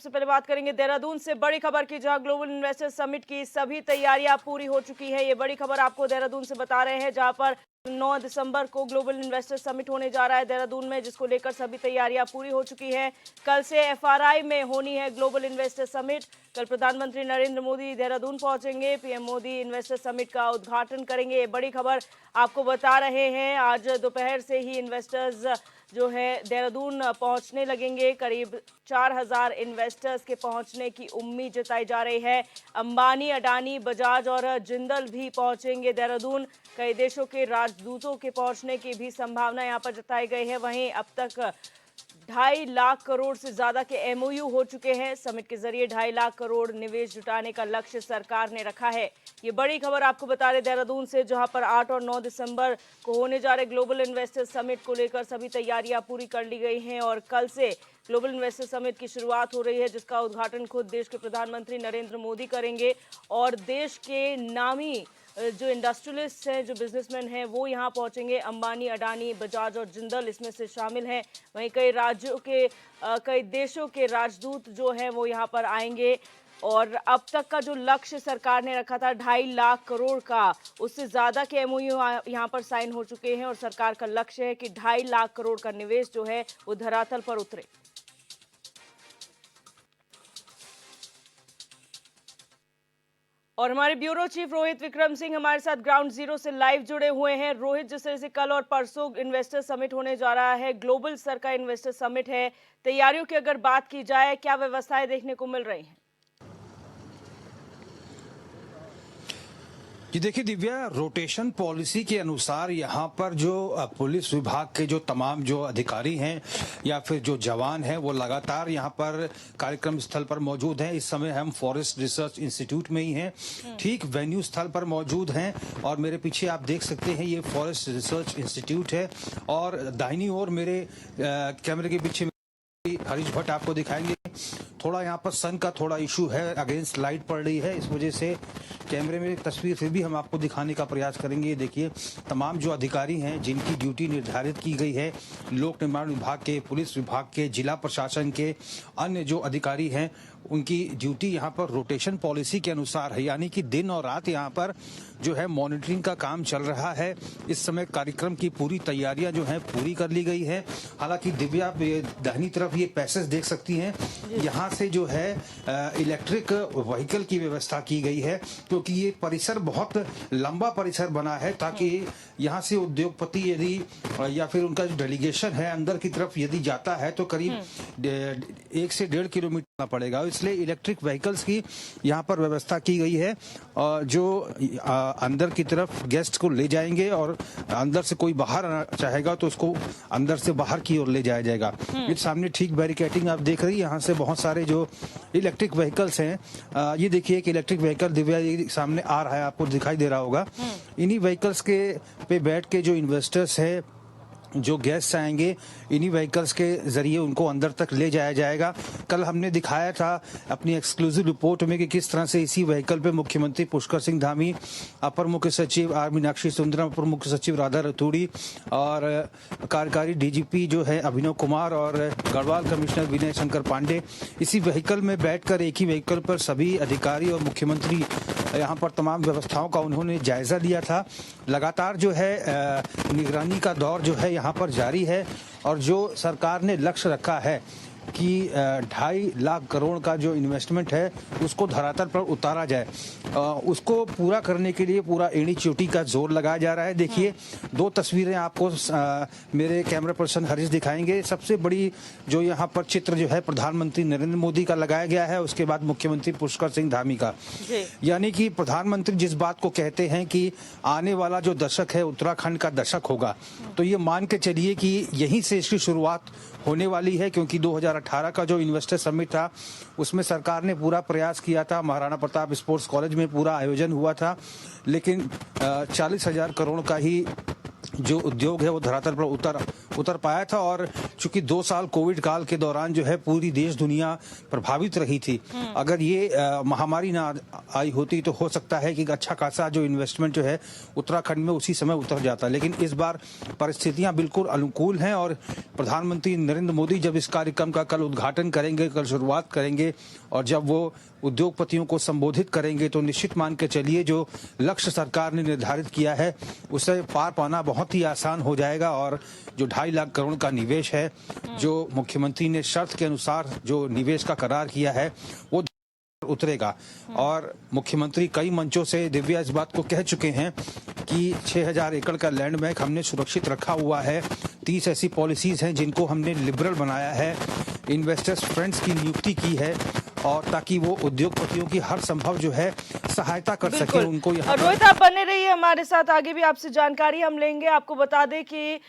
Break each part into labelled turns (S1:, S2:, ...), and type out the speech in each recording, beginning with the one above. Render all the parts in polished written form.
S1: सबसे पहले बात करेंगे देहरादून से बड़ी खबर की, जहां ग्लोबल इन्वेस्टर समिट की सभी तैयारियां पूरी हो चुकी है। ये बड़ी खबर आपको देहरादून से बता रहे हैं, जहां पर 9 दिसंबर को ग्लोबल इन्वेस्टर समिट होने जा रहा है देहरादून में, जिसको लेकर सभी तैयारियां पूरी हो चुकी हैं। कल से एफआरआई में होनी है ग्लोबल इन्वेस्टर समिट। कल प्रधानमंत्री नरेंद्र मोदी देहरादून पहुंचेंगे, पीएम मोदी इन्वेस्टर समिट का उद्घाटन करेंगे। ये बड़ी खबर आपको बता रहे हैं। आज दोपहर से ही इन्वेस्टर्स जो है देहरादून पहुंचने लगेंगे। करीब 4000 इन्वेस्टर्स के पहुंचने की उम्मीद जताई जा रही है। अंबानी, अडानी, बजाज और जिंदल भी पहुंचेंगे देहरादून। कई देशों के राजदूतों के पहुंचने की भी संभावना यहां पर जताई गई है। वहीं अब तक 2.5 लाख करोड़ से ज्यादा के एमओयू हो चुके हैं। समिट के जरिए 2.5 लाख करोड़ निवेश जुटाने का लक्ष्य सरकार ने रखा है। ये बड़ी खबर आपको बता रहे देहरादून से, जहां पर 8 और 9 दिसंबर को होने जा रहे ग्लोबल इन्वेस्टर समिट को लेकर सभी तैयारियां पूरी कर ली गई हैं और कल से ग्लोबल इन्वेस्टर समिट की शुरुआत हो रही है, जिसका उद्घाटन खुद देश के प्रधानमंत्री नरेंद्र मोदी करेंगे। और देश के नामी जो इंडस्ट्रियलिस्ट हैं, जो बिजनेसमैन हैं, वो यहाँ पहुंचेंगे। अंबानी, अडानी, बजाज और जिंदल इसमें से शामिल हैं। वहीं कई राज्यों के कई देशों के राजदूत जो हैं वो यहाँ पर आएंगे। और अब तक का जो लक्ष्य सरकार ने रखा था 2.5 लाख करोड़ का, उससे ज्यादा के एमओयू यहाँ पर साइन हो चुके हैं और सरकार का लक्ष्य है कि 2.5 लाख करोड़ का निवेश जो है वो धरातल पर उतरे। और हमारे ब्यूरो चीफ रोहित विक्रम सिंह हमारे साथ ग्राउंड जीरो से लाइव जुड़े हुए हैं। रोहित, जिस तरह से कल और परसों इन्वेस्टर समिट होने जा रहा है, ग्लोबल स्तर का इन्वेस्टर समिट है, तैयारियों की अगर बात की जाए, क्या व्यवस्थाएं देखने को मिल रही हैं?
S2: जी देखिए दिव्या, रोटेशन पॉलिसी के अनुसार यहाँ पर जो पुलिस विभाग के जो तमाम जो अधिकारी हैं या फिर जो जवान हैं वो लगातार यहाँ पर कार्यक्रम स्थल पर मौजूद हैं। इस समय हम फॉरेस्ट रिसर्च इंस्टीट्यूट में ही हैं, ठीक वेन्यू स्थल पर मौजूद हैं। और मेरे पीछे आप देख सकते हैं ये फॉरेस्ट रिसर्च इंस्टीट्यूट है और दाहिनी ओर मेरे कैमरे के पीछे हरीश भट्ट आपको दिखाएंगे। थोड़ा यहाँ पर सन का थोड़ा इशू है, अगेंस्ट लाइट पड़ रही है, इस वजह से कैमरे में तस्वीर फिर भी हम आपको दिखाने का प्रयास करेंगे। देखिए तमाम जो अधिकारी हैं जिनकी ड्यूटी निर्धारित की गई है, लोक निर्माण विभाग के, पुलिस विभाग के, जिला प्रशासन के, अन्य जो अधिकारी हैं, उनकी ड्यूटी यहाँ पर रोटेशन पॉलिसी के अनुसार है, यानी कि दिन और रात यहाँ पर जो है मॉनिटरिंग का काम चल रहा है। इस समय कार्यक्रम की पूरी तैयारियां जो हैं पूरी कर ली गई है। हालांकि दिव्या दाहिनी तरफ ये पैसेज देख सकती हैं, यहाँ से जो है इलेक्ट्रिक व्हीकल की व्यवस्था की गई है, क्योंकि ये परिसर बहुत लंबा परिसर बना है, ताकि यहाँ से उद्योगपति यदि या फिर उनका जो डेलीगेशन है अंदर की तरफ यदि जाता है तो करीब 1 से 1.5 किलोमीटर पड़ेगा। इसलिए इलेक्ट्रिक व्हीकल्स की यहाँ पर व्यवस्था की गई है, जो अंदर की तरफ गेस्ट को ले जाएंगे और अंदर से कोई बाहर आना चाहेगा तो उसको अंदर से बाहर की ओर ले जाया जाएगा। ये सामने ठीक बैरिकेटिंग आप देख रही है, यहाँ से बहुत सारे जो इलेक्ट्रिक व्हीकल्स हैं, ये देखिए एक इलेक्ट्रिक व्हीकल दिव्या ये सामने आ रहा है, आपको दिखाई दे रहा होगा। इन्हीं व्हीकल्स के पे बैठ के जो इन्वेस्टर्स है, जो गेस्ट आएंगे, इन्हीं व्हीकल्स के जरिए उनको अंदर तक ले जाया जाएगा। कल हमने दिखाया था अपनी एक्सक्लूसिव रिपोर्ट में कि किस तरह से इसी व्हीकल पे मुख्यमंत्री पुष्कर सिंह धामी, अपर मुख्य सचिव आर मीनाक्षी सुंदरम, अपर मुख्य सचिव राधा रतूड़ी और कार्यकारी डीजीपी जो है अभिनव कुमार और गढ़वाल कमिश्नर विनय शंकर पांडे इसी व्हीकल में बैठकर एक ही व्हीकल पर सभी अधिकारी और मुख्यमंत्री यहाँ पर तमाम व्यवस्थाओं का उन्होंने जायजा लिया था। लगातार जो है निगरानी का दौर जो है यहाँ पर जारी है और जो सरकार ने लक्ष्य रखा है कि 2.5 लाख करोड़ का जो इन्वेस्टमेंट है उसको धरातल पर उतारा जाए, उसको पूरा करने के लिए पूरा एड़ी चोटी का जोर लगाया जा रहा है। देखिए 2 तस्वीरें आपको मेरे कैमरा पर्सन हरीश दिखाएंगे। सबसे बड़ी जो यहाँ पर चित्र जो है प्रधानमंत्री नरेंद्र मोदी का लगाया गया है, उसके बाद मुख्यमंत्री पुष्कर सिंह धामी का। यानी कि प्रधानमंत्री जिस बात को कहते हैं कि आने वाला जो दशक है उत्तराखंड का दशक होगा, तो ये मान के चलिए कि यहीं से इसकी शुरुआत होने वाली है, क्योंकि 2018 का जो इन्वेस्टर समिट था उसमें सरकार ने पूरा प्रयास किया था, महाराणा प्रताप स्पोर्ट्स कॉलेज में पूरा आयोजन हुआ था, लेकिन 40,000 करोड़ का ही जो उद्योग है वो धरातल पर उतर पाया था। और चूंकि 2 साल कोविड काल के दौरान जो है पूरी देश दुनिया प्रभावित रही थी, अगर ये महामारी ना आई होती तो हो सकता है कि अच्छा खासा जो इन्वेस्टमेंट जो है उत्तराखंड में उसी समय उतर जाता। लेकिन इस बार परिस्थितियां बिल्कुल अनुकूल हैं और प्रधानमंत्री नरेंद्र मोदी जब इस कार्यक्रम का कल उद्घाटन करेंगे, कल शुरुआत करेंगे और जब वो उद्योगपतियों को संबोधित करेंगे तो निश्चित मान के चलिए जो लक्ष्य सरकार ने निर्धारित किया है उसे पार पाना बहुत ही आसान हो जाएगा। और जो 2.5 लाख करोड़ का निवेश है, जो मुख्यमंत्री ने शर्त के अनुसार जो निवेश का करार किया है वो उतरेगा। और मुख्यमंत्री कई मंचों से दिव्या इस बात को कह चुके हैं कि 6000 एकड़ का लैंड बैंक हमने सुरक्षित रखा हुआ है। 30 ऐसी पॉलिसीज हैं जिनको हमने लिबरल बनाया है, इन्वेस्टर्स फ्रेंड्स की नियुक्ति की है और ताकि वो उद्योगपतियों की हर संभव जो है सहायता कर सके उनको।
S1: रोहित, आप बने रहिए हमारे साथ, आगे भी आपसे जानकारी हम लेंगे। आपको बता दें कि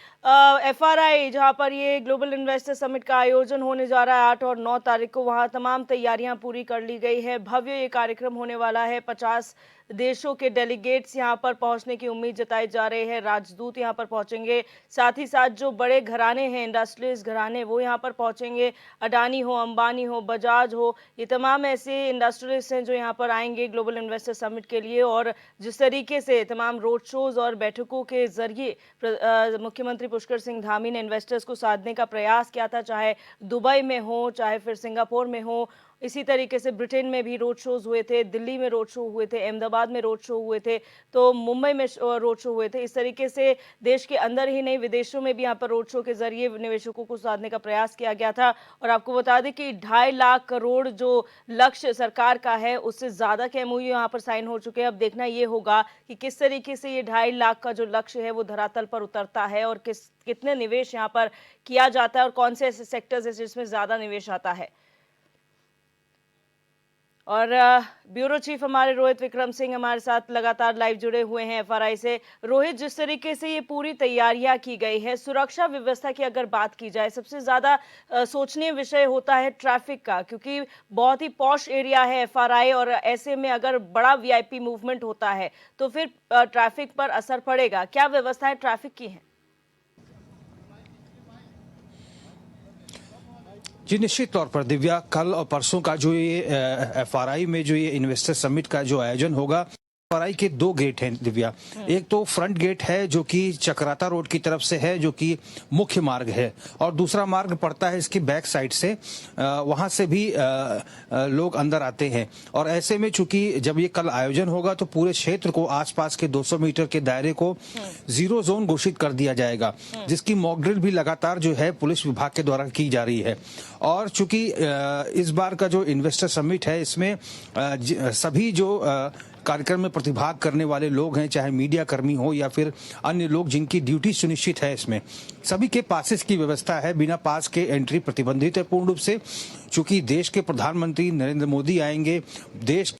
S1: FRI जहां पर ये ग्लोबल इन्वेस्टर समिट का आयोजन होने जा रहा है 8 और 9 तारीख को, वहां तमाम तैयारियां पूरी कर ली गई है। भव्य ये कार्यक्रम होने वाला है। 50 देशों के डेलीगेट्स यहां पर पहुंचने की उम्मीद जताई जा रही है। राजदूत यहां पर पहुंचेंगे, साथ ही साथ जो बड़े घराने हैं, इंडस्ट्रीज घराने, वो यहां पर पहुंचेंगे। अडानी हो, अंबानी हो, बजाज हो, ये तमाम ऐसे इंडस्ट्रियलिस्ट हैं जो यहां पर आएंगे ग्लोबल इन्वेस्टर समिट के लिए। और जिस तरीके से तमाम रोड शोज और बैठकों के जरिए मुख्यमंत्री पुष्कर सिंह धामी ने इन्वेस्टर्स को साधने का प्रयास किया था, चाहे दुबई में हो, चाहे फिर सिंगापुर में हो, इसी तरीके से ब्रिटेन में भी रोड शोज हुए थे, दिल्ली में रोड शो हुए थे, अहमदाबाद में रोड शो हुए थे, तो मुंबई में रोड शो हुए थे। इस तरीके से देश के अंदर ही नहीं, विदेशों में भी यहाँ पर रोड शो के जरिए निवेशकों को साधने का प्रयास किया गया था। और आपको बता दें कि 2.5 लाख करोड़ जो लक्ष्य सरकार का है उससे ज्यादा के MOU यहाँ पर साइन हो चुके हैं। अब देखना ये होगा कि किस तरीके से ये 2.5 लाख का जो लक्ष्य है वो धरातल पर उतरता है और कितने निवेश यहाँ पर किया जाता है और कौन से ऐसे सेक्टर्स है जिसमें ज्यादा निवेश आता है। और ब्यूरो चीफ हमारे रोहित विक्रम सिंह हमारे साथ लगातार लाइव जुड़े हुए हैं FRI से। रोहित, जिस तरीके से ये पूरी तैयारियां की गई है, सुरक्षा व्यवस्था की अगर बात की जाए, सबसे ज्यादा सोचनीय विषय होता है ट्रैफिक का, क्योंकि बहुत ही पॉश एरिया है FRI और ऐसे में अगर बड़ा VIP मूवमेंट होता है तो फिर ट्रैफिक पर असर पड़ेगा। क्या व्यवस्थाएं ट्रैफिक की हैं?
S2: जी निश्चित तौर पर दिव्या, कल और परसों का जो ये FRI में जो ये इन्वेस्टर समिट का जो आयोजन होगा, FRI के 2 गेट हैं दिव्या। एक तो फ्रंट गेट है जो कि चक्राता रोड की तरफ से है, जो कि मुख्य मार्ग है, और दूसरा मार्ग पड़ता है इसकी बैक साइड से, वहां से भी लोग अंदर आते हैं। और ऐसे में चूंकि जब ये कल आयोजन होगा तो पूरे क्षेत्र को, आसपास के 200 मीटर के दायरे को जीरो जोन घोषित कर दिया जाएगा, जिसकी मॉक ड्रिल भी लगातार जो है पुलिस विभाग के द्वारा की जा रही है। और चूंकि इस बार का जो इन्वेस्टर समिट है इसमें सभी जो कार्यक्रम में प्रतिभाग करने वाले लोग हैं, चाहे मीडिया कर्मी हो या फिर अन्य लोग जिनकी ड्यूटी सुनिश्चित है, इसमें सभी के पासेस की व्यवस्था है। बिना पास के एंट्री प्रतिबंधित है पूर्ण रूप से। चूंकि देश के प्रधानमंत्री नरेंद्र मोदी आएंगे, देश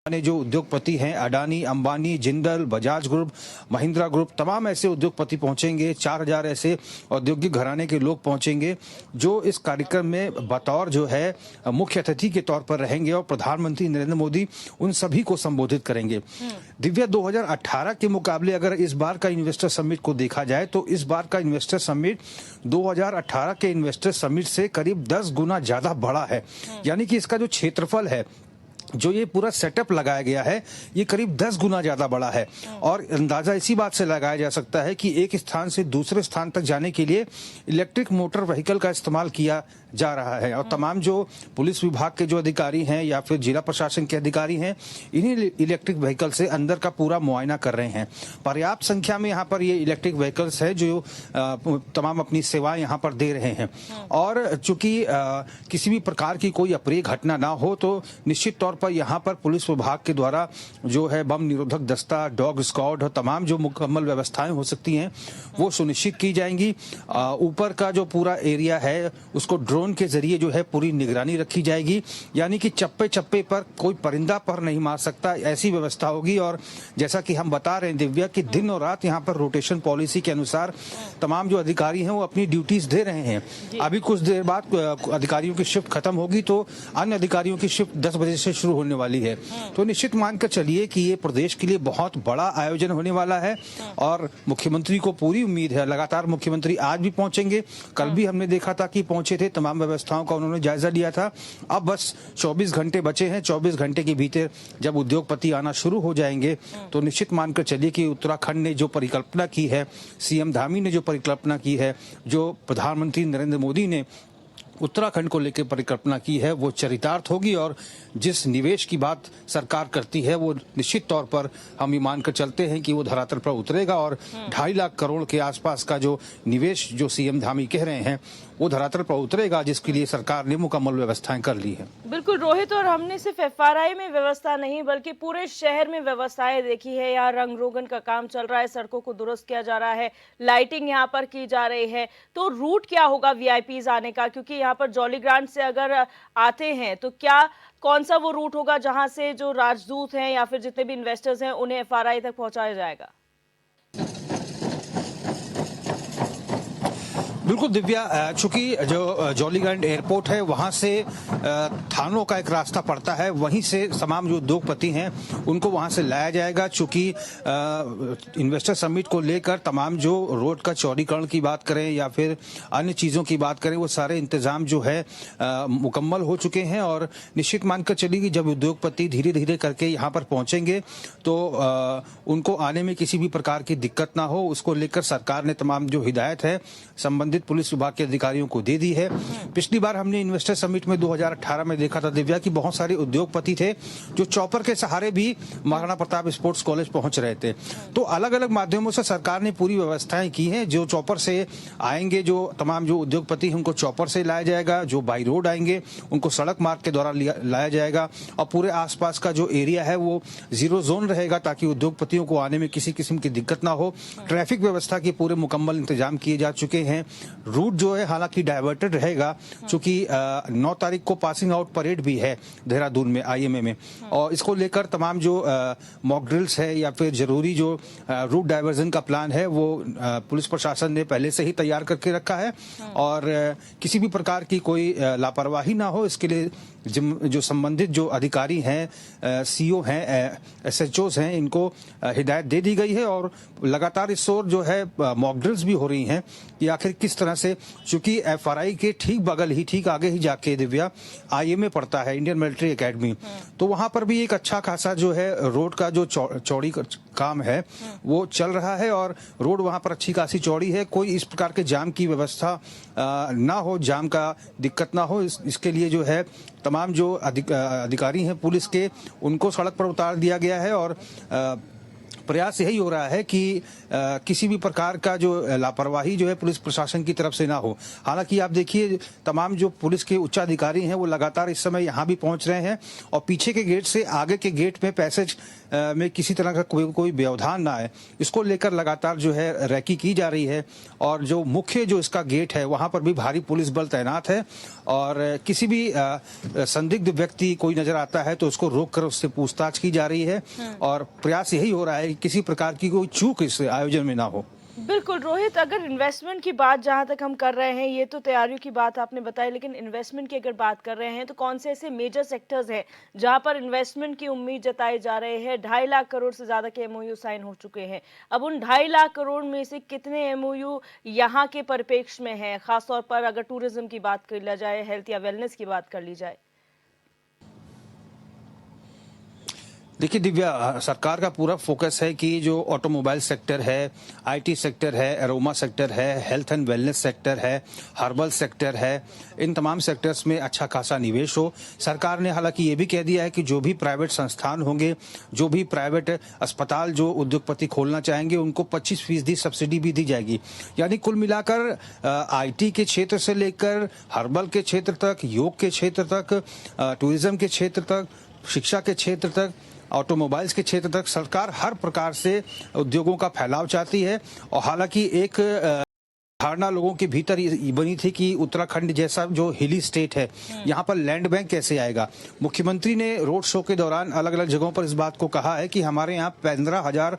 S2: ने जो उद्योगपति हैं, अडानी, अंबानी, जिंदल, बजाज ग्रुप, महिंद्रा ग्रुप, तमाम ऐसे उद्योगपति पहुंचेंगे। 4000 ऐसे औद्योगिक घराने के लोग पहुंचेंगे जो इस कार्यक्रम में बतौर जो है मुख्य अतिथि के तौर पर रहेंगे और प्रधानमंत्री नरेंद्र मोदी उन सभी को संबोधित करेंगे। दिव्या, 2018 के मुकाबले अगर इस बार का इन्वेस्टर समिट को देखा जाए तो इस बार का इन्वेस्टर समिट 2018 के इन्वेस्टर समिट से करीब 10 गुना ज्यादा बड़ा है। यानी कि इसका जो क्षेत्रफल है, जो ये पूरा सेटअप लगाया गया है, ये करीब 10 गुना ज्यादा बड़ा है। और अंदाजा इसी बात से लगाया जा सकता है कि एक स्थान से दूसरे स्थान तक जाने के लिए इलेक्ट्रिक मोटर व्हीकल का इस्तेमाल किया जा रहा है। और तमाम जो पुलिस विभाग के जो अधिकारी हैं या फिर जिला प्रशासन के अधिकारी हैं, इन्हीं इलेक्ट्रिक व्हीकल से अंदर का पूरा मुआयना कर रहे हैं। पर्याप्त संख्या में यहाँ पर ये इलेक्ट्रिक व्हीकल्स है जो तमाम अपनी सेवाएं यहाँ पर दे रहे हैं। और चूंकि किसी भी प्रकार की कोई अप्रिय घटना ना हो तो निश्चित तौर पर यहाँ पर पुलिस विभाग के द्वारा जो है बम निरोधक दस्ता, डॉग स्क्वाड और तमाम जो मुकम्मल व्यवस्थाएं हो सकती हैं वो सुनिश्चित की जाएंगी। ऊपर का जो पूरा एरिया है उसको ड्रोन के जरिए जो है पूरी निगरानी रखी जाएगी, यानी कि चप्पे चप्पे पर कोई परिंदा पर नहीं मार सकता, ऐसी व्यवस्था होगी। और जैसा कि हम बता रहे हैं दिव्या कि दिन और रात यहाँ पर रोटेशन पॉलिसी के अनुसार तमाम जो अधिकारी हैं वो अपनी ड्यूटीज दे रहे हैं। अभी कुछ देर बाद अधिकारियों की शिफ्ट खत्म होगी तो अन्य अधिकारियों की शिफ्ट 10 बजे से शुरू शुरू होने वाली है। तो निश्चित मानकर चलिए कि ये प्रदेश के लिए बहुत बड़ा आयोजन होने वाला है और मुख्यमंत्री को पूरी उम्मीद है। लगातार मुख्यमंत्री आज भी पहुंचेंगे, कल भी हमने देखा था कि पहुंचे थे, तमाम व्यवस्थाओं का उन्होंने जायजा लिया था। अब बस 24 घंटे बचे हैं। 24 घंटे के भीतर जब उद्योगपति आना शुरू हो जाएंगे तो निश्चित मानकर चलिए कि उत्तराखंड ने जो परिकल्पना की है, सीएम धामी ने जो परिकल्पना की है, जो प्रधानमंत्री नरेंद्र मोदी ने उत्तराखंड को लेकर परिकल्पना की है, वो चरितार्थ होगी। और जिस निवेश की बात सरकार करती है वो निश्चित तौर पर हम ये मानकर चलते हैं कि वो धरातल पर उतरेगा और 2.5 लाख करोड़ के आसपास का जो निवेश जो सीएम धामी कह रहे हैं वो धरातल पर उतरेगा, जिसके लिए सरकार ने मुकम्मल व्यवस्थाएं कर ली है।
S1: बिल्कुल रोहित, और हमने सिर्फ एफआरआई में व्यवस्था नहीं बल्कि पूरे शहर में व्यवस्थाएं देखी है। यहाँ रंग रोगन का काम चल रहा है, सड़कों को दुरुस्त किया जा रहा है, लाइटिंग यहाँ पर की जा रही है। तो रूट क्या होगा वीआईपीज आने का, क्योंकि यहाँ पर जॉली ग्रांट से अगर आते हैं तो क्या कौन सा वो रूट होगा जहां से जो राजदूत हैं या फिर जितने भी इन्वेस्टर्स हैं उन्हें एफआरआई तक पहुंचाया जाएगा?
S2: बिल्कुल दिव्या, चूंकि जो जॉलीग्रांट एयरपोर्ट है वहां से थानों का एक रास्ता पड़ता है, वहीं से तमाम जो उद्योगपति हैं उनको वहां से लाया जाएगा। चूंकि इन्वेस्टर समिट को लेकर तमाम जो रोड का चौड़ीकरण की बात करें या फिर अन्य चीजों की बात करें, वो सारे इंतजाम जो है मुकम्मल हो चुके हैं। और निश्चित मानकर चलिए कि जब उद्योगपति धीरे धीरे करके यहाँ पर पहुंचेंगे तो उनको आने में किसी भी प्रकार की दिक्कत ना हो, उसको लेकर सरकार ने तमाम जो हिदायत है संबंधित पुलिस विभाग के अधिकारियों को दे दी है। पिछली बार हमने इन्वेस्टर समिट में 2018 में देखा था दिव्या कि बहुत सारे उद्योगपति थे जो चॉपर के सहारे भी महाराणा प्रताप स्पोर्ट्स कॉलेज पहुंच रहे थे। तो अलग अलग माध्यमों से सरकार ने पूरी व्यवस्थाएं की हैं। जो चॉपर से आएंगे, जो तमाम जो उद्योगपति हैं उनको चॉपर से लाया जाएगा, जो बाई रोड आएंगे उनको सड़क मार्ग के द्वारा लाया जाएगा और पूरे आसपास का जो एरिया है वो जीरो जोन रहेगा ताकि उद्योगपतियों को आने में किसी किस्म की दिक्कत ना हो। ट्रैफिक व्यवस्था के पूरे मुकम्मल इंतजाम किए जा चुके हैं। रूट जो है हालांकि डाइवर्टेड रहेगा, क्योंकि 9 तारीख को पासिंग आउट परेड भी है देहरादून में आईएमए में, और इसको लेकर तमाम जो मॉक ड्रिल्स है या फिर जरूरी जो रूट डाइवर्जन का प्लान है वो पुलिस प्रशासन ने पहले से ही तैयार करके रखा है। और किसी भी प्रकार की कोई लापरवाही ना हो, इसके लिए जो संबंधित जो अधिकारी हैं, सीओ हैं, एसएचओस हैं, इनको हिदायत दे दी गई है। और लगातार इस ओर जो है मॉक ड्रिल्स भी हो रही हैं कि आखिर किस तरह से, चूंकि एफआरआई के ठीक बगल ही, ठीक आगे ही जाके दिव्या आईएमए पड़ता है, इंडियन मिलिट्री एकेडमी, तो वहां पर भी एक अच्छा खासा जो है रोड का जो चौड़ी काम है वो चल रहा है और रोड वहां पर अच्छी खासी चौड़ी है। कोई इस प्रकार के जाम की व्यवस्था ना हो, जाम का दिक्कत ना हो, इसके लिए जो है तमाम जो अधिकारी हैं पुलिस के, उनको सड़क पर उतार दिया गया है। और प्रयास यही हो रहा है कि किसी भी प्रकार का जो लापरवाही जो है पुलिस प्रशासन की तरफ से ना हो। हालांकि आप देखिए तमाम जो पुलिस के उच्चाधिकारी हैं वो लगातार इस समय यहाँ भी पहुंच रहे हैं और पीछे के गेट से आगे के गेट में पैसेज में किसी तरह का कोई व्यवधान ना आए, इसको लेकर लगातार जो है रैकी की जा रही है। और जो मुख्य जो इसका गेट है वहां पर भी भारी पुलिस बल तैनात है और किसी भी संदिग्ध व्यक्ति कोई नजर आता है तो उसको रोक कर उससे पूछताछ की जा रही है। और प्रयास यही हो रहा है कि किसी प्रकार की कोई चूक इस आयोजन में ना हो।
S1: बिल्कुल रोहित, अगर इन्वेस्टमेंट की बात जहां तक हम कर रहे हैं, ये तो तैयारियों की बात आपने बताई, लेकिन इन्वेस्टमेंट की अगर बात कर रहे हैं तो कौन से ऐसे मेजर सेक्टर्स हैं जहां पर इन्वेस्टमेंट की उम्मीद जताई जा रहे हैं? 2.5 लाख करोड़ से ज्यादा के एमओयू साइन हो चुके हैं। अब उन 2.5 लाख करोड़ में से कितने एमओयू यहाँ के परिप्रेक्ष्य में है, खासतौर पर अगर टूरिज्म की बात कर लिया जाए, हेल्थ या वेलनेस की बात कर ली जाए?
S2: देखिए दिव्या, सरकार का पूरा फोकस है कि जो ऑटोमोबाइल सेक्टर है, आईटी सेक्टर है, एरोमा सेक्टर है, हेल्थ एंड वेलनेस सेक्टर है, हर्बल सेक्टर है, इन तमाम सेक्टर्स में अच्छा खासा निवेश हो। सरकार ने हालांकि ये भी कह दिया है कि जो भी प्राइवेट संस्थान होंगे, जो भी प्राइवेट अस्पताल जो उद्योगपति खोलना चाहेंगे उनको 25% सब्सिडी भी दी जाएगी। यानी कुल मिलाकर आईटी के क्षेत्र से लेकर हर्बल के क्षेत्र तक, योग के क्षेत्र तक, टूरिज्म के क्षेत्र तक, शिक्षा के क्षेत्र तक, ऑटोमोबाइल्स के क्षेत्र तक सरकार हर प्रकार से उद्योगों का फैलाव चाहती है। और हालांकि एक धारणा लोगों के भीतर ये बनी थी कि उत्तराखंड जैसा जो हिली स्टेट है, यहाँ पर लैंड बैंक कैसे आएगा। मुख्यमंत्री ने रोड शो के दौरान अलग अलग जगहों पर इस बात को कहा है कि हमारे यहाँ 15,000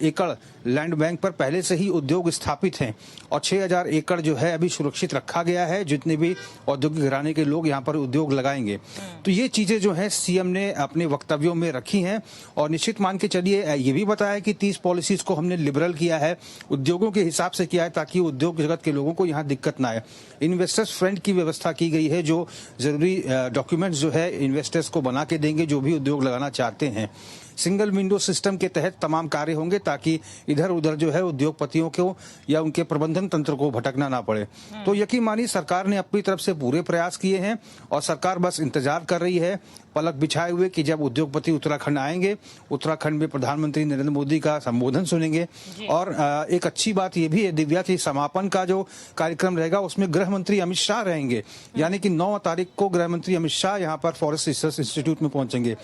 S2: एकड़ लैंड बैंक पर पहले से ही उद्योग स्थापित हैं और 6,000 एकड़ जो है अभी सुरक्षित रखा गया है, जितने भी औद्योगिक घराने के लोग यहाँ पर उद्योग लगाएंगे। तो ये चीजें जो है सीएम ने अपने वक्तव्यों में रखी हैं और निश्चित मान के चलिए ये भी बताया कि 30 पॉलिसीज को हमने लिबरल किया है, उद्योगों के हिसाब से किया है ताकि उद्योग जगत के लोगों को यहाँ दिक्कत ना आए। इन्वेस्टर्स फ्रेंड की व्यवस्था की गई है, जो जरूरी डॉक्यूमेंट्स जो है इन्वेस्टर्स को बना के देंगे जो भी उद्योग लगाना चाहते हैं। सिंगल विंडो सिस्टम के तहत तमाम कार्य होंगे ताकि इधर उधर जो है उद्योगपतियों को या उनके प्रबंधन तंत्र को भटकना ना पड़े। तो यकीन मानिए सरकार ने अपनी तरफ से पूरे प्रयास किए हैं और सरकार बस इंतजार कर रही है पलक बिछाए हुए कि जब उद्योगपति उत्तराखंड आएंगे, उत्तराखंड में प्रधानमंत्री नरेंद्र मोदी का संबोधन सुनेंगे। और एक अच्छी बात ये भी है दिव्या की समापन का जो कार्यक्रम रहेगा उसमें गृह मंत्री अमित शाह रहेंगे, यानी कि 9 तारीख को गृह मंत्री अमित शाह यहाँ पर फॉरेस्ट रिसर्च इंस्टीट्यूट में पहुंचेंगे।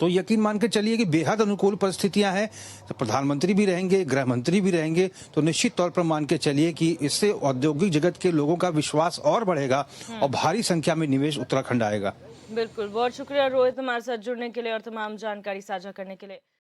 S2: तो यकीन मान के चलिए कि बेहद अनुकूल परिस्थितियां हैं। तो प्रधानमंत्री भी रहेंगे, गृह मंत्री भी रहेंगे, तो निश्चित तौर पर मान के चलिए कि इससे औद्योगिक जगत के लोगों का विश्वास और बढ़ेगा और भारी संख्या में निवेश उत्तराखंड आएगा।
S1: बिल्कुल, बहुत शुक्रिया रोहित हमारे साथ जुड़ने के लिए और तमाम जानकारी साझा करने के लिए।